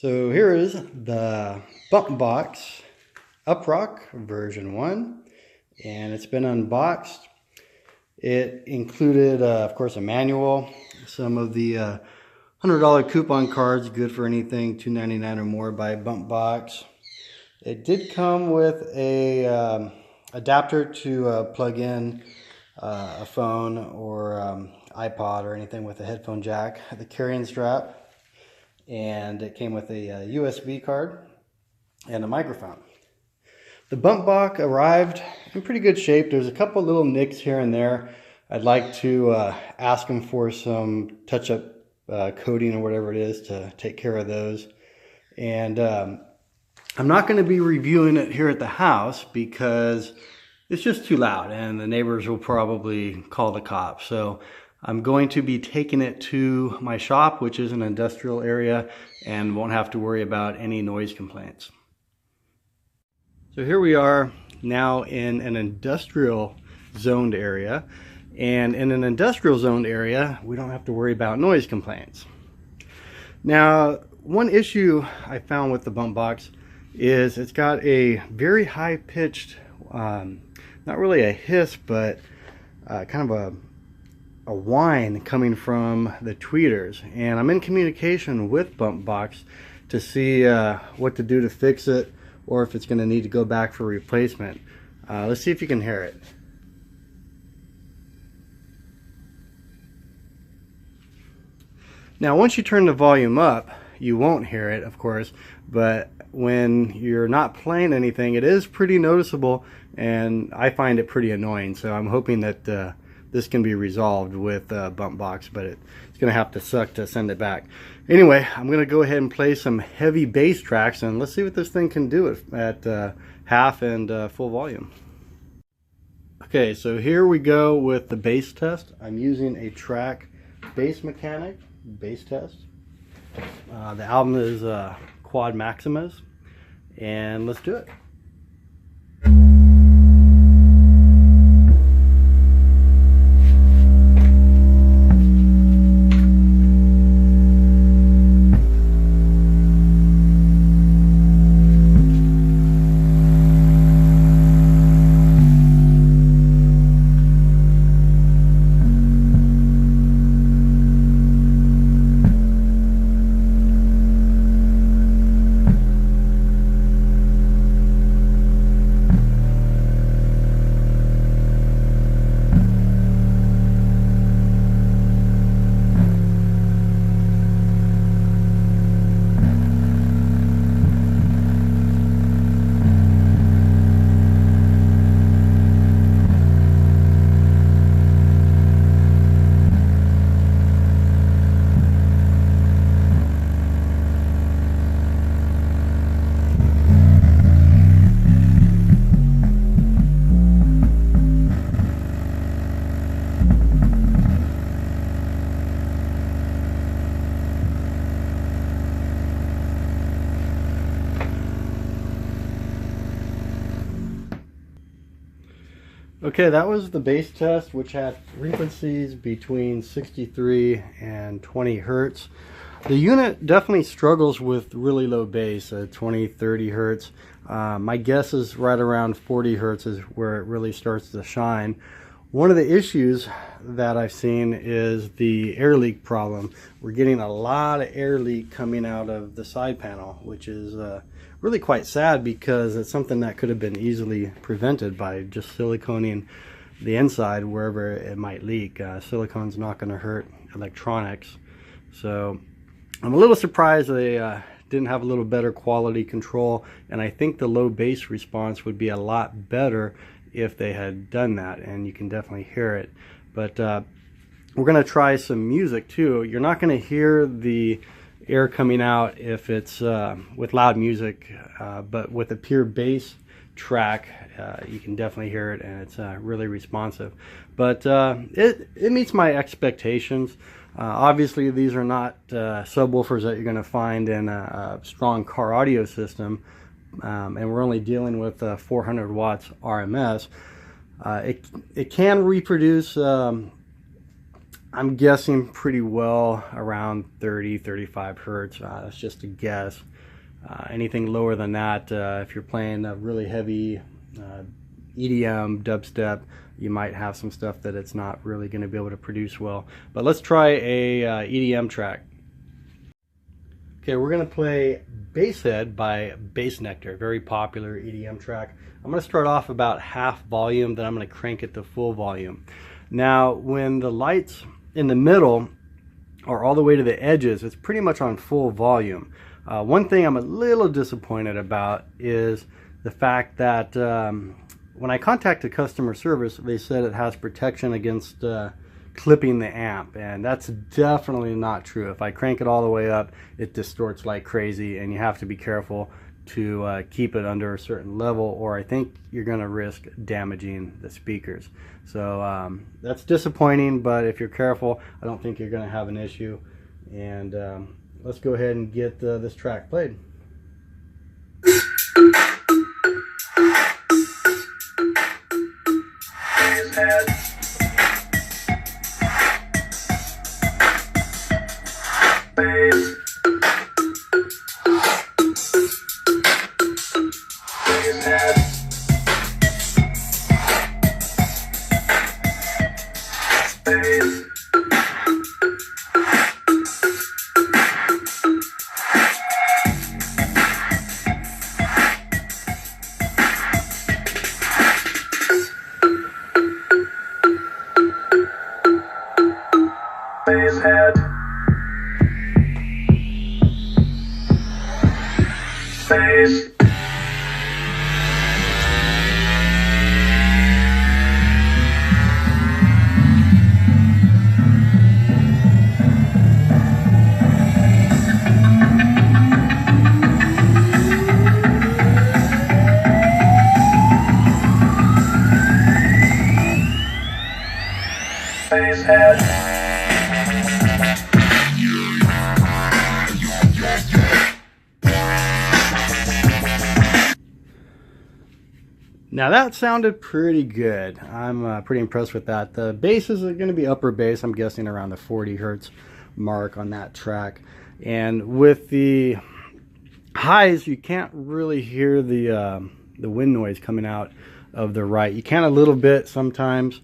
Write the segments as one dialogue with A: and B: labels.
A: So here is the Bumpboxx UpRock version 1, and it's been unboxed. It included, of course, a manual, some of the $100 coupon cards, good for anything $2.99 or more by Bumpboxx. It did come with a adapter to plug in a phone or iPod or anything with a headphone jack, the carrying strap, and it came with a USB card and a microphone. The Bumpboxx arrived in pretty good shape. There's a couple little nicks here and there. I'd like to ask them for some touch-up coating or whatever it is to take care of those. And I'm not going to be reviewing it here at the house because it's just too loud and the neighbors will probably call the cops. So I'm going to be taking it to my shop, which is an industrial area, and won't have to worry about any noise complaints. So here we are now in an industrial zoned area, and in an industrial zoned area we don't have to worry about noise complaints. Now, one issue I found with the Bumpboxx is it's got a very high-pitched, not really a hiss, but kind of a whine coming from the tweeters, and I'm in communication with Bumpboxx to see what to do to fix it, or if it's going to need to go back for replacement. Let's see if you can hear it. Now, once you turn the volume up, you won't hear it, of course, but when you're not playing anything, it is pretty noticeable, and I find it pretty annoying. So I'm hoping that this can be resolved with Bumpboxx, but it's going to have to suck to send it back. Anyway, I'm going to go ahead and play some heavy bass tracks, and let's see what this thing can do at half and full volume. Okay, so here we go with the bass test. I'm using a track Bass Mechanic bass test. The album is Quad Maximus, and let's do it. Okay, that was the bass test, which had frequencies between 63 and 20 hertz. The unit definitely struggles with really low bass, 20, 30 hertz. My guess is right around 40 hertz is where it really starts to shine. One of the issues that I've seen is the air leak problem. We're getting a lot of air leak coming out of the side panel, which is really quite sad because it's something that could have been easily prevented by just siliconing the inside wherever it might leak. Silicone's not going to hurt electronics. So I'm a little surprised they didn't have a little better quality control, and I think the low bass response would be a lot better if they had done that, and you can definitely hear it. But we're going to try some music too. You're not going to hear the air coming out if it's with loud music, but with a pure bass track you can definitely hear it, and it's really responsive. But it meets my expectations. Obviously these are not subwoofers that you're going to find in a strong car audio system, and we're only dealing with 400 watts RMS. It can reproduce I'm guessing pretty well around 30-35 hertz. That's just a guess. Anything lower than that, if you're playing a really heavy EDM, dubstep, you might have some stuff that it's not really going to be able to produce well. But let's try a EDM track. Okay, we're going to play Basshead by Bass Nectar, very popular EDM track. I'm going to start off about half volume, then I'm going to crank it to full volume. Now, when the lights in the middle are all the way to the edges, it's pretty much on full volume. One thing I'm a little disappointed about is the fact that when I contacted customer service, they said it has protection against clipping the amp, and that's definitely not true. If I crank it all the way up, it distorts like crazy, and you have to be careful to keep it under a certain level, or I think you're going to risk damaging the speakers. So that's disappointing, but if you're careful, I don't think you're going to have an issue. And let's go ahead and get this track played. Now that sounded pretty good. I'm pretty impressed with that. The bass is going to be upper bass. I'm guessing around the 40 hertz mark on that track. And with the highs, you can't really hear the wind noise coming out of the right. You can a little bit sometimes.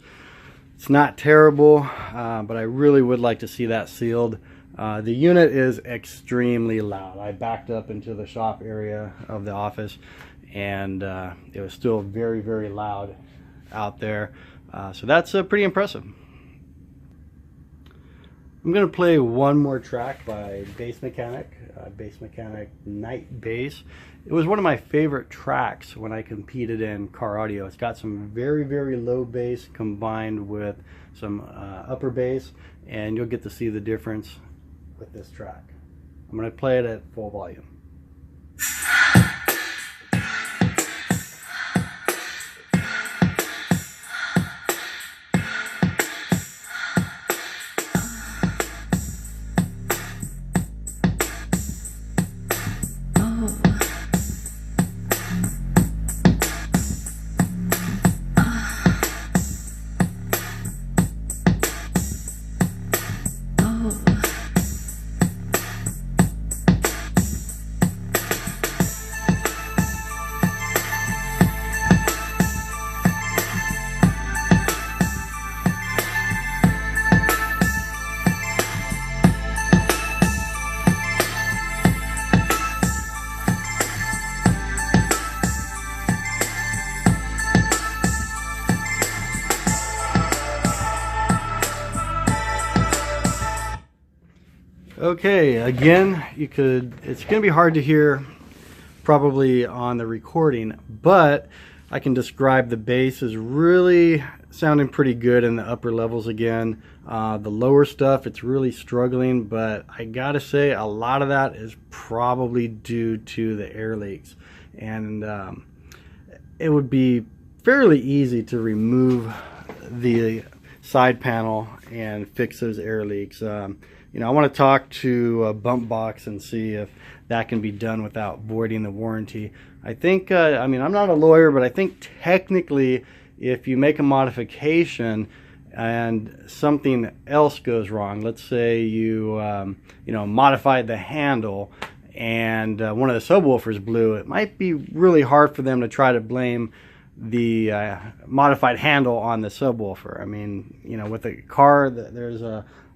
A: It's not terrible, but I really would like to see that sealed. The unit is extremely loud. I backed up into the shop area of the office, and it was still very, very loud out there. So that's pretty impressive. I'm going to play one more track by Bass Mechanic Night Bass. It was one of my favorite tracks when I competed in car audio. It's got some very, very low bass combined with some upper bass, and you'll get to see the difference with this track. I'm going to play it at full volume. Okay, again, it's going to be hard to hear probably on the recording, but I can describe the bass is really sounding pretty good in the upper levels again. The lower stuff, it's really struggling, but I gotta say a lot of that is probably due to the air leaks. And it would be fairly easy to remove the side panel and fix those air leaks. You know, I want to talk to Bumpboxx and see if that can be done without voiding the warranty. I think, I mean, I'm not a lawyer, but I think technically if you make a modification and something else goes wrong. Let's say you modified the handle and one of the subwoofers blew. It might be really hard for them to try to blame the modified handle on the subwoofer. I mean, with a car, there's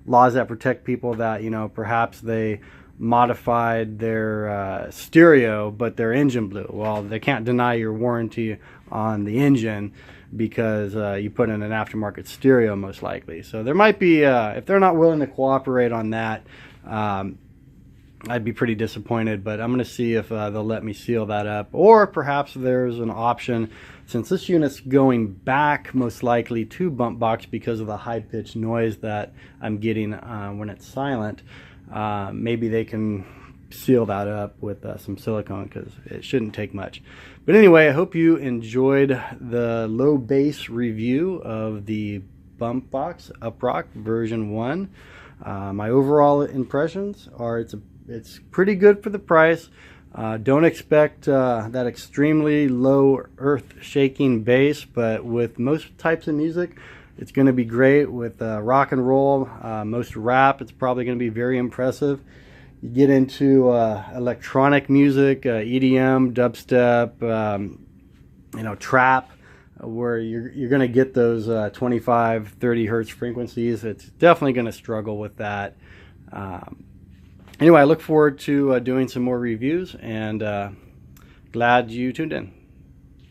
A: laws that protect people that, perhaps they modified their stereo, but their engine blew. Well, they can't deny your warranty on the engine because you put in an aftermarket stereo, most likely. So there might be, if they're not willing to cooperate on that, I'd be pretty disappointed, but I'm going to see if they'll let me seal that up. Or perhaps there's an option, since this unit's going back most likely to Bumpboxx because of the high-pitched noise that I'm getting when it's silent, maybe they can seal that up with some silicone, because it shouldn't take much. But anyway, I hope you enjoyed the low bass review of the Bumpboxx UpRock version 1. My overall impressions are it's pretty good for the price. Don't expect that extremely low earth-shaking bass, but with most types of music, it's going to be great. With rock and roll, most rap, it's probably going to be very impressive. You get into electronic music, EDM, dubstep, trap, where you're going to get those 25, 30 hertz frequencies. It's definitely going to struggle with that. Anyway, I look forward to doing some more reviews, and glad you tuned in.